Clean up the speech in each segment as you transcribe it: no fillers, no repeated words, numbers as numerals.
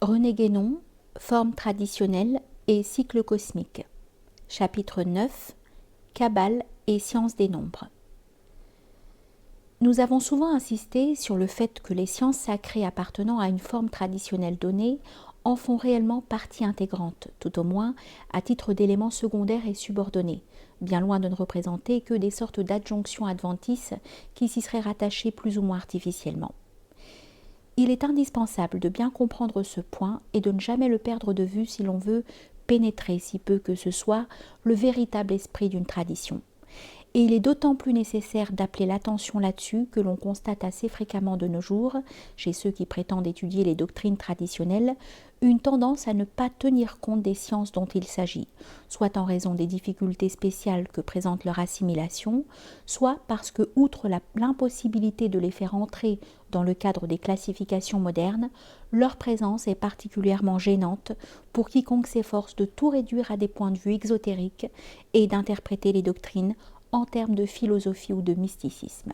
René Guénon, Forme traditionnelle et cycle cosmique. Chapitre 9. Kabbale et sciences des nombres. Nous avons souvent insisté sur le fait que les sciences sacrées appartenant à une forme traditionnelle donnée en font réellement partie intégrante, tout au moins à titre d'éléments secondaires et subordonnés, bien loin de ne représenter que des sortes d'adjonctions adventices qui s'y seraient rattachées plus ou moins artificiellement. Il est indispensable de bien comprendre ce point et de ne jamais le perdre de vue si l'on veut pénétrer, si peu que ce soit, le véritable esprit d'une tradition. Et il est d'autant plus nécessaire d'appeler l'attention là-dessus que l'on constate assez fréquemment de nos jours, chez ceux qui prétendent étudier les doctrines traditionnelles, une tendance à ne pas tenir compte des sciences dont il s'agit, soit en raison des difficultés spéciales que présente leur assimilation, soit parce que, outre l'impossibilité de les faire entrer dans le cadre des classifications modernes, leur présence est particulièrement gênante pour quiconque s'efforce de tout réduire à des points de vue exotériques et d'interpréter les doctrines en termes de philosophie ou de mysticisme.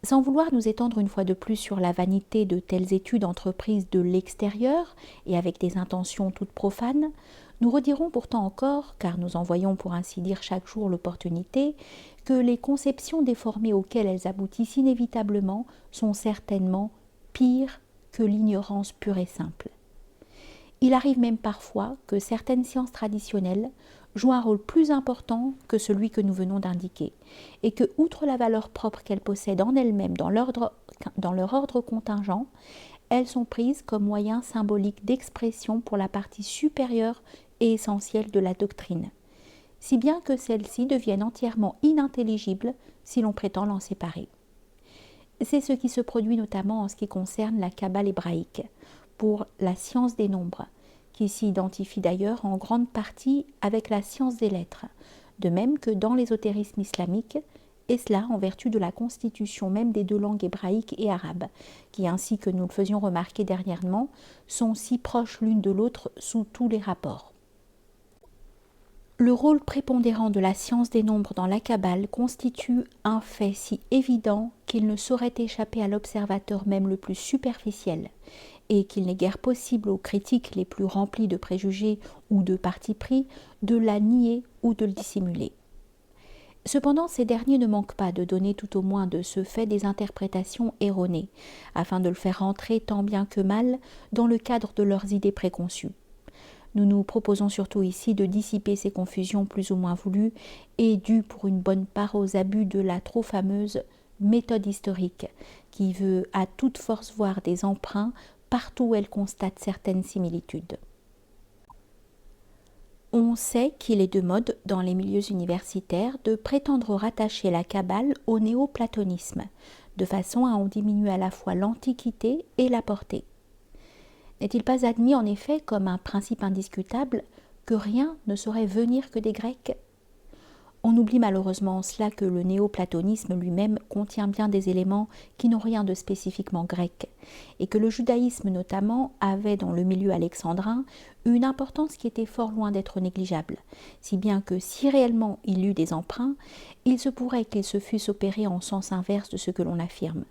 Sans vouloir nous étendre une fois de plus sur la vanité de telles études entreprises de l'extérieur et avec des intentions toutes profanes, nous redirons pourtant encore, car nous en voyons pour ainsi dire chaque jour l'opportunité, que les conceptions déformées auxquelles elles aboutissent inévitablement sont certainement pires que l'ignorance pure et simple. Il arrive même parfois que certaines sciences traditionnelles jouent un rôle plus important que celui que nous venons d'indiquer, et que, outre la valeur propre qu'elles possèdent en elles-mêmes dans leur ordre contingent, elles sont prises comme moyen symbolique d'expression pour la partie supérieure et essentielle de la doctrine, si bien que celles-ci deviennent entièrement inintelligibles si l'on prétend l'en séparer. C'est ce qui se produit notamment en ce qui concerne la Kabbale hébraïque, pour la science des nombres, qui s'identifie d'ailleurs en grande partie avec la science des lettres, de même que dans l'ésotérisme islamique, et cela en vertu de la constitution même des deux langues hébraïques et arabes, qui, ainsi que nous le faisions remarquer dernièrement, sont si proches l'une de l'autre sous tous les rapports. Le rôle prépondérant de la science des nombres dans la Kabbale constitue un fait si évident qu'il ne saurait échapper à l'observateur même le plus superficiel, et qu'il n'est guère possible aux critiques les plus remplis de préjugés ou de parti pris de la nier ou de le dissimuler. Cependant, ces derniers ne manquent pas de donner tout au moins de ce fait des interprétations erronées, afin de le faire rentrer tant bien que mal dans le cadre de leurs idées préconçues. Nous nous proposons surtout ici de dissiper ces confusions plus ou moins voulues et dues pour une bonne part aux abus de la trop fameuse méthode historique, qui veut à toute force voir des emprunts partout où elle constate certaines similitudes. On sait qu'il est de mode dans les milieux universitaires de prétendre rattacher la Kabbale au néoplatonisme, de façon à en diminuer à la fois l'antiquité et la portée. N'est-il pas admis en effet comme un principe indiscutable que rien ne saurait venir que des Grecs ? On oublie malheureusement en cela que le néoplatonisme lui-même contient bien des éléments qui n'ont rien de spécifiquement grec, et que le judaïsme notamment avait dans le milieu alexandrin une importance qui était fort loin d'être négligeable, si bien que si réellement il y eut des emprunts, il se pourrait qu'ils se fussent opérés en sens inverse de ce que l'on affirme.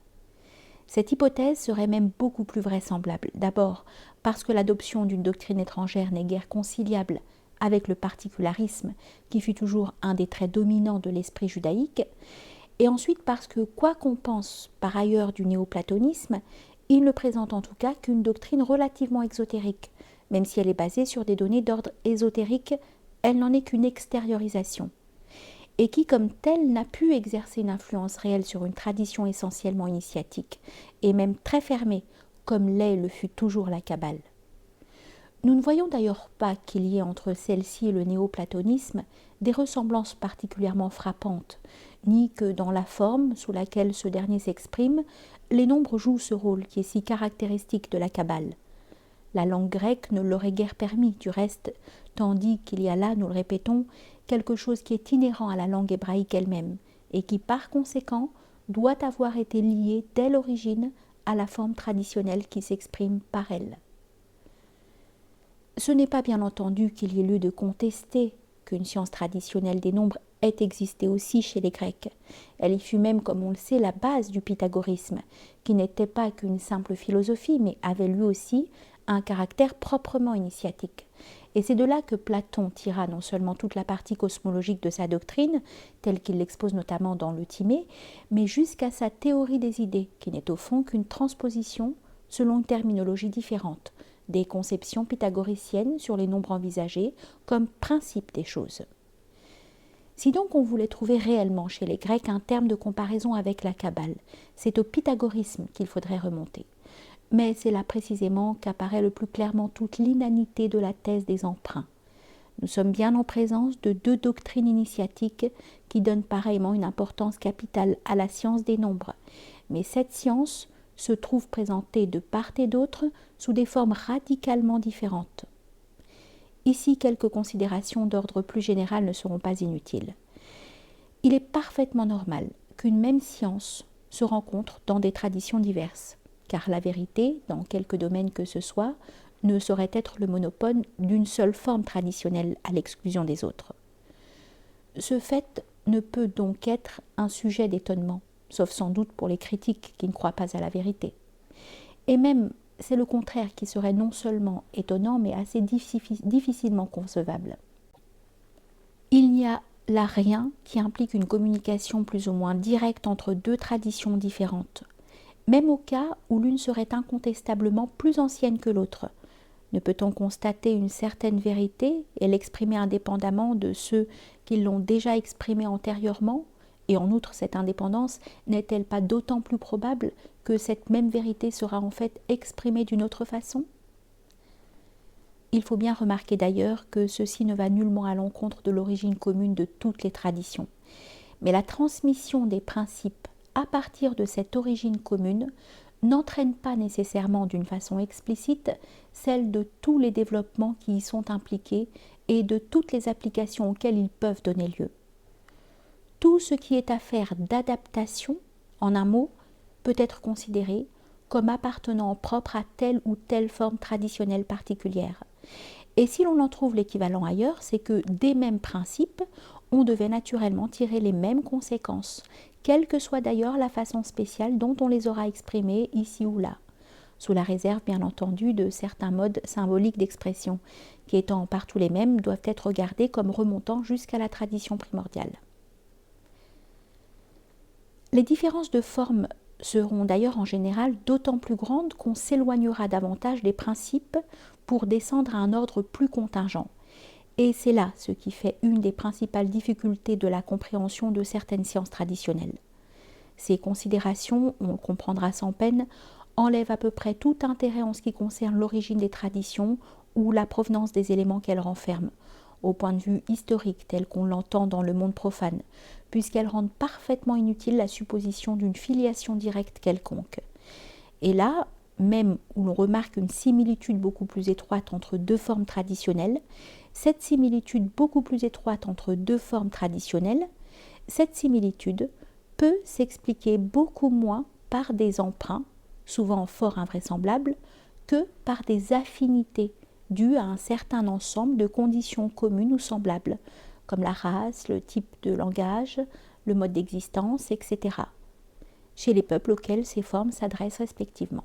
Cette hypothèse serait même beaucoup plus vraisemblable, d'abord parce que l'adoption d'une doctrine étrangère n'est guère conciliable avec le particularisme qui fut toujours un des traits dominants de l'esprit judaïque, et ensuite parce que, quoi qu'on pense par ailleurs du néoplatonisme, il ne présente en tout cas qu'une doctrine relativement exotérique, même si elle est basée sur des données d'ordre ésotérique, elle n'en est qu'une extériorisation, et qui comme telle n'a pu exercer une influence réelle sur une tradition essentiellement initiatique, et même très fermée, comme le fut toujours la Kabbale. Nous ne voyons d'ailleurs pas qu'il y ait entre celle-ci et le néoplatonisme des ressemblances particulièrement frappantes, ni que dans la forme sous laquelle ce dernier s'exprime, les nombres jouent ce rôle qui est si caractéristique de la Kabbale. La langue grecque ne l'aurait guère permis, du reste, tandis qu'il y a là, nous le répétons, quelque chose qui est inhérent à la langue hébraïque elle-même, et qui, par conséquent, doit avoir été lié dès l'origine à la forme traditionnelle qui s'exprime par elle. Ce n'est pas bien entendu qu'il y ait lieu de contester qu'une science traditionnelle des nombres ait existé aussi chez les Grecs. Elle y fut même, comme on le sait, la base du pythagorisme, qui n'était pas qu'une simple philosophie, mais avait lui aussi un caractère proprement initiatique. Et c'est de là que Platon tira non seulement toute la partie cosmologique de sa doctrine, telle qu'il l'expose notamment dans le Timée, mais jusqu'à sa théorie des idées, qui n'est au fond qu'une transposition, selon une terminologie différente, des conceptions pythagoriciennes sur les nombres envisagés comme principe des choses. Si donc on voulait trouver réellement chez les Grecs un terme de comparaison avec la Kabbale, c'est au pythagorisme qu'il faudrait remonter. Mais c'est là précisément qu'apparaît le plus clairement toute l'inanité de la thèse des emprunts. Nous sommes bien en présence de deux doctrines initiatiques qui donnent pareillement une importance capitale à la science des nombres. Mais cette science se trouve présentée de part et d'autre sous des formes radicalement différentes. Ici, quelques considérations d'ordre plus général ne seront pas inutiles. Il est parfaitement normal qu'une même science se rencontre dans des traditions diverses, car la vérité, dans quelque domaine que ce soit, ne saurait être le monopole d'une seule forme traditionnelle à l'exclusion des autres. Ce fait ne peut donc être un sujet d'étonnement, sauf sans doute pour les critiques qui ne croient pas à la vérité. Et même, c'est le contraire qui serait non seulement étonnant, mais assez difficilement concevable. Il n'y a là rien qui implique une communication plus ou moins directe entre deux traditions différentes, même au cas où l'une serait incontestablement plus ancienne que l'autre. Ne peut-on constater une certaine vérité et l'exprimer indépendamment de ceux qui l'ont déjà exprimée antérieurement ? Et en outre, cette indépendance n'est-elle pas d'autant plus probable que cette même vérité sera en fait exprimée d'une autre façon ? Il faut bien remarquer d'ailleurs que ceci ne va nullement à l'encontre de l'origine commune de toutes les traditions. Mais la transmission des principes à partir de cette origine commune n'entraîne pas nécessairement d'une façon explicite celle de tous les développements qui y sont impliqués et de toutes les applications auxquelles ils peuvent donner lieu. Tout ce qui est affaire d'adaptation, en un mot, peut être considéré comme appartenant propre à telle ou telle forme traditionnelle particulière. Et si l'on en trouve l'équivalent ailleurs, c'est que des mêmes principes, on devait naturellement tirer les mêmes conséquences, quelle que soit d'ailleurs la façon spéciale dont on les aura exprimées ici ou là, sous la réserve bien entendu de certains modes symboliques d'expression, qui étant partout les mêmes, doivent être regardés comme remontant jusqu'à la tradition primordiale. Les différences de forme seront d'ailleurs en général d'autant plus grandes qu'on s'éloignera davantage des principes pour descendre à un ordre plus contingent. Et c'est là ce qui fait une des principales difficultés de la compréhension de certaines sciences traditionnelles. Ces considérations, on le comprendra sans peine, enlèvent à peu près tout intérêt en ce qui concerne l'origine des traditions ou la provenance des éléments qu'elles renferment, au point de vue historique tel qu'on l'entend dans le monde profane, puisqu'elles rendent parfaitement inutile la supposition d'une filiation directe quelconque. Et là, même où l'on remarque une similitude beaucoup plus étroite entre deux formes traditionnelles, cette similitude beaucoup plus étroite entre deux formes traditionnelles, cette similitude peut s'expliquer beaucoup moins par des emprunts, souvent fort invraisemblables, que par des affinités dues à un certain ensemble de conditions communes ou semblables, comme la race, le type de langage, le mode d'existence, etc., chez les peuples auxquels ces formes s'adressent respectivement.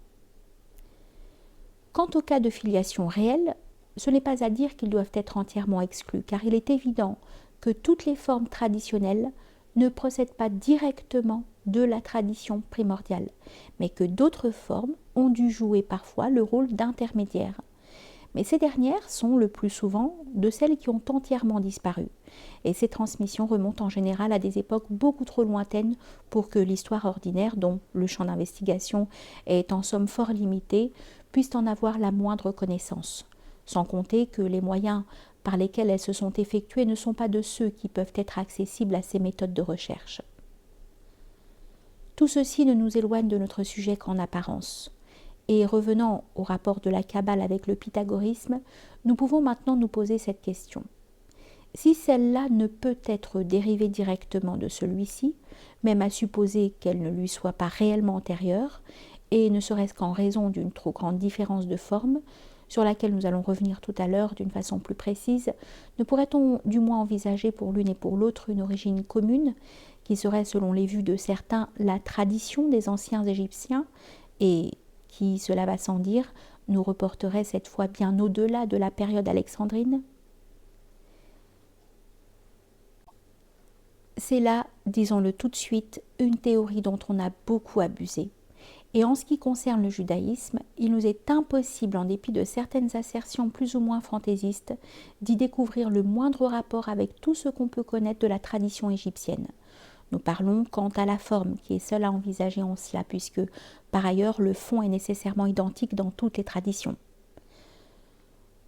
Quant au cas de filiation réelle, ce n'est pas à dire qu'ils doivent être entièrement exclus, car il est évident que toutes les formes traditionnelles ne procèdent pas directement de la tradition primordiale, mais que d'autres formes ont dû jouer parfois le rôle d'intermédiaires. Mais ces dernières sont le plus souvent de celles qui ont entièrement disparu, et ces transmissions remontent en général à des époques beaucoup trop lointaines pour que l'histoire ordinaire, dont le champ d'investigation est en somme fort limité, puisse en avoir la moindre connaissance, sans compter que les moyens par lesquels elles se sont effectuées ne sont pas de ceux qui peuvent être accessibles à ces méthodes de recherche. Tout ceci ne nous éloigne de notre sujet qu'en apparence. Et revenant au rapport de la Kabbale avec le pythagorisme, nous pouvons maintenant nous poser cette question. Si celle-là ne peut être dérivée directement de celui-ci, même à supposer qu'elle ne lui soit pas réellement antérieure, et ne serait-ce qu'en raison d'une trop grande différence de forme, sur laquelle nous allons revenir tout à l'heure d'une façon plus précise, ne pourrait-on du moins envisager pour l'une et pour l'autre une origine commune, qui serait, selon les vues de certains, la tradition des anciens Égyptiens, et qui, cela va sans dire, nous reporterait cette fois bien au-delà de la période alexandrine? C'est là, disons-le tout de suite, une théorie dont on a beaucoup abusé. Et en ce qui concerne le judaïsme, il nous est impossible, en dépit de certaines assertions plus ou moins fantaisistes, d'y découvrir le moindre rapport avec tout ce qu'on peut connaître de la tradition égyptienne. Nous parlons quant à la forme, qui est seule à envisager en cela, puisque, par ailleurs, le fond est nécessairement identique dans toutes les traditions.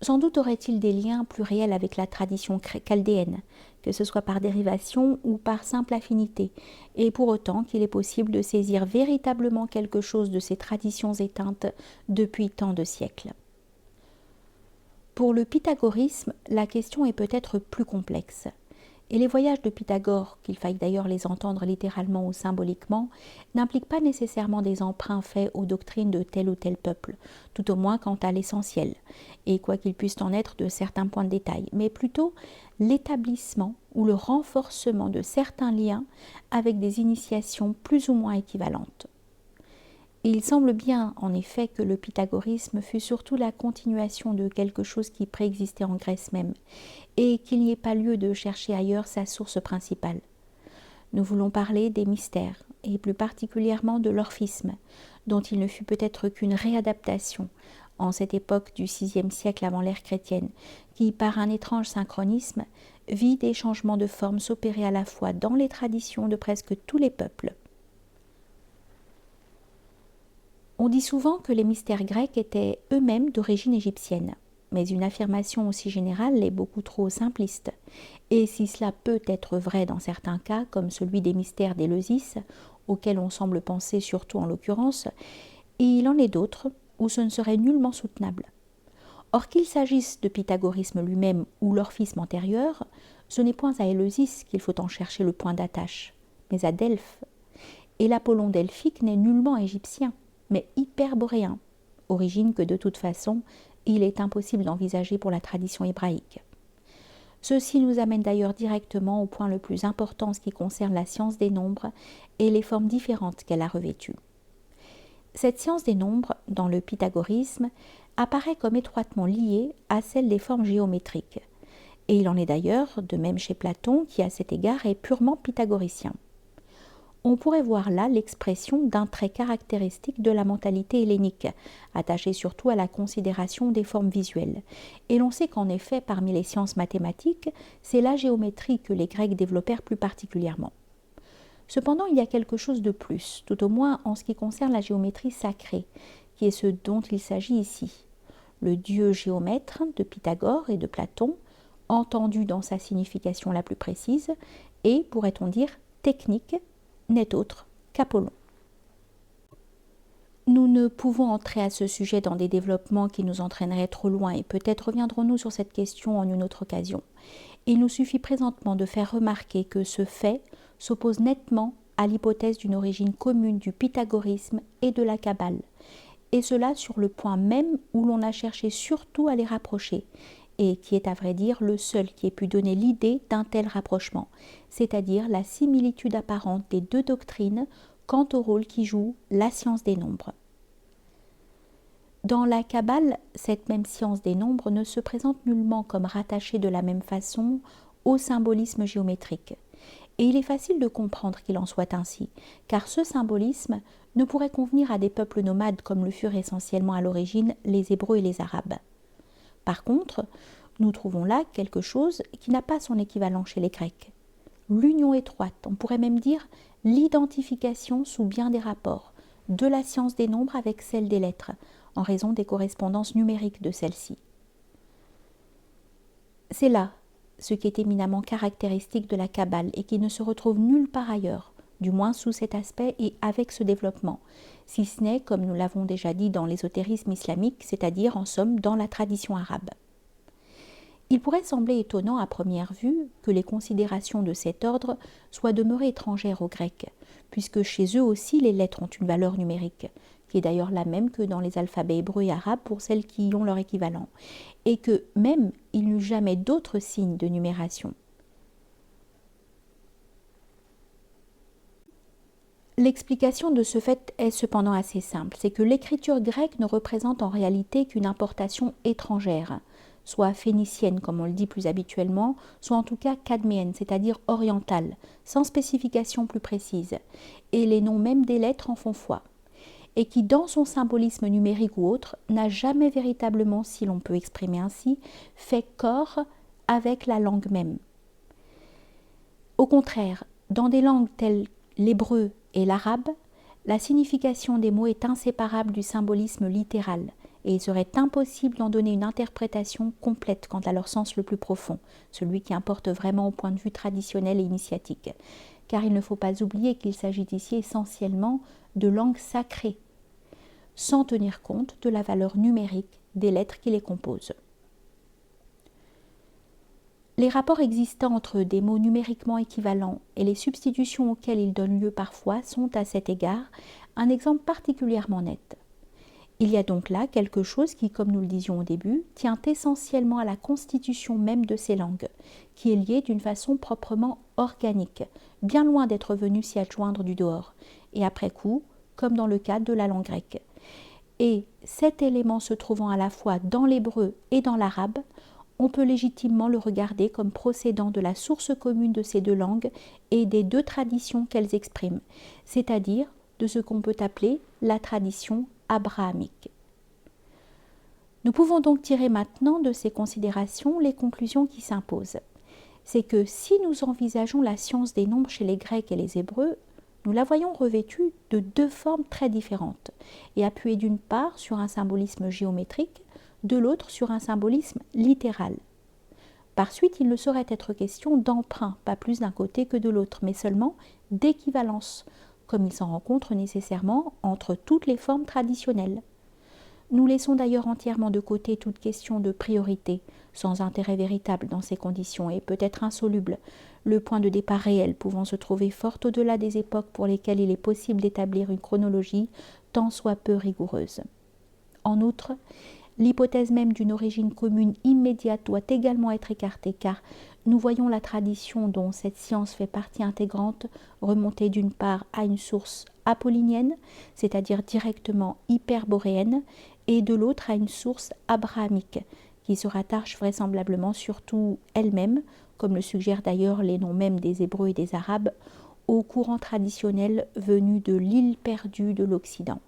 Sans doute aurait-il des liens plus réels avec la tradition chaldéenne, que ce soit par dérivation ou par simple affinité, et pour autant qu'il est possible de saisir véritablement quelque chose de ces traditions éteintes depuis tant de siècles. Pour le pythagorisme, la question est peut-être plus complexe. Et les voyages de Pythagore, qu'il faille d'ailleurs les entendre littéralement ou symboliquement, n'impliquent pas nécessairement des emprunts faits aux doctrines de tel ou tel peuple, tout au moins quant à l'essentiel, et quoi qu'il puisse en être de certains points de détail, mais plutôt l'établissement ou le renforcement de certains liens avec des initiations plus ou moins équivalentes. Il semble bien, en effet, que le pythagorisme fut surtout la continuation de quelque chose qui préexistait en Grèce même, et qu'il n'y ait pas lieu de chercher ailleurs sa source principale. Nous voulons parler des mystères, et plus particulièrement de l'orphisme, dont il ne fut peut-être qu'une réadaptation, en cette époque du VIe siècle avant l'ère chrétienne, qui, par un étrange synchronisme, vit des changements de forme s'opérer à la fois dans les traditions de presque tous les peuples. On dit souvent que les mystères grecs étaient eux-mêmes d'origine égyptienne, mais une affirmation aussi générale est beaucoup trop simpliste. Et si cela peut être vrai dans certains cas, comme celui des mystères d'Éleusis, auxquels on semble penser surtout en l'occurrence, il en est d'autres où ce ne serait nullement soutenable. Or qu'il s'agisse de pythagorisme lui-même ou l'orphisme antérieur, ce n'est point à Éleusis qu'il faut en chercher le point d'attache, mais à Delphes. Et l'Apollon delphique n'est nullement égyptien, mais hyperboréen, origine que de toute façon il est impossible d'envisager pour la tradition hébraïque. Ceci nous amène d'ailleurs directement au point le plus important en ce qui concerne la science des nombres et les formes différentes qu'elle a revêtues. Cette science des nombres, dans le pythagorisme, apparaît comme étroitement liée à celle des formes géométriques, et il en est d'ailleurs de même chez Platon qui à cet égard est purement pythagoricien. On pourrait voir là l'expression d'un trait caractéristique de la mentalité hellénique, attachée surtout à la considération des formes visuelles. Et l'on sait qu'en effet, parmi les sciences mathématiques, c'est la géométrie que les Grecs développèrent plus particulièrement. Cependant, il y a quelque chose de plus, tout au moins en ce qui concerne la géométrie sacrée, qui est ce dont il s'agit ici. Le dieu géomètre de Pythagore et de Platon, entendu dans sa signification la plus précise, et, pourrait-on dire, technique, n'est autre qu'Apollon. Nous ne pouvons entrer à ce sujet dans des développements qui nous entraîneraient trop loin et peut-être reviendrons-nous sur cette question en une autre occasion. Il nous suffit présentement de faire remarquer que ce fait s'oppose nettement à l'hypothèse d'une origine commune du pythagorisme et de la Kabbale, et cela sur le point même où l'on a cherché surtout à les rapprocher, et qui est à vrai dire le seul qui ait pu donner l'idée d'un tel rapprochement, c'est-à-dire la similitude apparente des deux doctrines quant au rôle qui joue la science des nombres. Dans la Kabbale, cette même science des nombres ne se présente nullement comme rattachée de la même façon au symbolisme géométrique. Et il est facile de comprendre qu'il en soit ainsi, car ce symbolisme ne pourrait convenir à des peuples nomades comme le furent essentiellement à l'origine les Hébreux et les Arabes. Par contre, nous trouvons là quelque chose qui n'a pas son équivalent chez les Grecs. L'union étroite, on pourrait même dire l'identification sous bien des rapports, de la science des nombres avec celle des lettres, en raison des correspondances numériques de celles-ci. C'est là ce qui est éminemment caractéristique de la Kabbale et qui ne se retrouve nulle part ailleurs, du moins sous cet aspect et avec ce développement, si ce n'est, comme nous l'avons déjà dit, dans l'ésotérisme islamique, c'est-à-dire en somme dans la tradition arabe. Il pourrait sembler étonnant à première vue que les considérations de cet ordre soient demeurées étrangères aux Grecs, puisque chez eux aussi les lettres ont une valeur numérique, qui est d'ailleurs la même que dans les alphabets hébreux et arabes pour celles qui y ont leur équivalent, et que même il n'y eut jamais d'autres signes de numération. L'explication de ce fait est cependant assez simple, c'est que l'écriture grecque ne représente en réalité qu'une importation étrangère, soit phénicienne comme on le dit plus habituellement, soit en tout cas cadméenne, c'est-à-dire orientale, sans spécification plus précise, et les noms même des lettres en font foi, et qui dans son symbolisme numérique ou autre n'a jamais véritablement, si l'on peut exprimer ainsi, fait corps avec la langue même. Au contraire, dans des langues telles l'hébreu et l'arabe, la signification des mots est inséparable du symbolisme littéral, et il serait impossible d'en donner une interprétation complète quant à leur sens le plus profond, celui qui importe vraiment au point de vue traditionnel et initiatique, car il ne faut pas oublier qu'il s'agit ici essentiellement de langues sacrées, sans tenir compte de la valeur numérique des lettres qui les composent. Les rapports existants entre des mots numériquement équivalents et les substitutions auxquelles ils donnent lieu parfois sont à cet égard un exemple particulièrement net. Il y a donc là quelque chose qui, comme nous le disions au début, tient essentiellement à la constitution même de ces langues, qui est liée d'une façon proprement organique, bien loin d'être venu s'y adjoindre du dehors, et après coup, comme dans le cas de la langue grecque. Et cet élément se trouvant à la fois dans l'hébreu et dans l'arabe, on peut légitimement le regarder comme procédant de la source commune de ces deux langues et des deux traditions qu'elles expriment, c'est-à-dire de ce qu'on peut appeler la tradition abrahamique. Nous pouvons donc tirer maintenant de ces considérations les conclusions qui s'imposent. C'est que si nous envisageons la science des nombres chez les Grecs et les Hébreux, nous la voyons revêtue de deux formes très différentes et appuyée d'une part sur un symbolisme géométrique, de l'autre sur un symbolisme littéral. Par suite, il ne saurait être question d'emprunt, pas plus d'un côté que de l'autre, mais seulement d'équivalence, comme il s'en rencontre nécessairement entre toutes les formes traditionnelles. Nous laissons d'ailleurs entièrement de côté toute question de priorité, sans intérêt véritable dans ces conditions et peut-être insoluble, le point de départ réel pouvant se trouver fort au-delà des époques pour lesquelles il est possible d'établir une chronologie tant soit peu rigoureuse. En outre, l'hypothèse même d'une origine commune immédiate doit également être écartée car nous voyons la tradition dont cette science fait partie intégrante remonter d'une part à une source apollinienne, c'est-à-dire directement hyperboréenne, et de l'autre à une source abrahamique, qui se rattache vraisemblablement surtout elle-même, comme le suggèrent d'ailleurs les noms mêmes des Hébreux et des Arabes, au courant traditionnel venu de l'île perdue de l'Occident.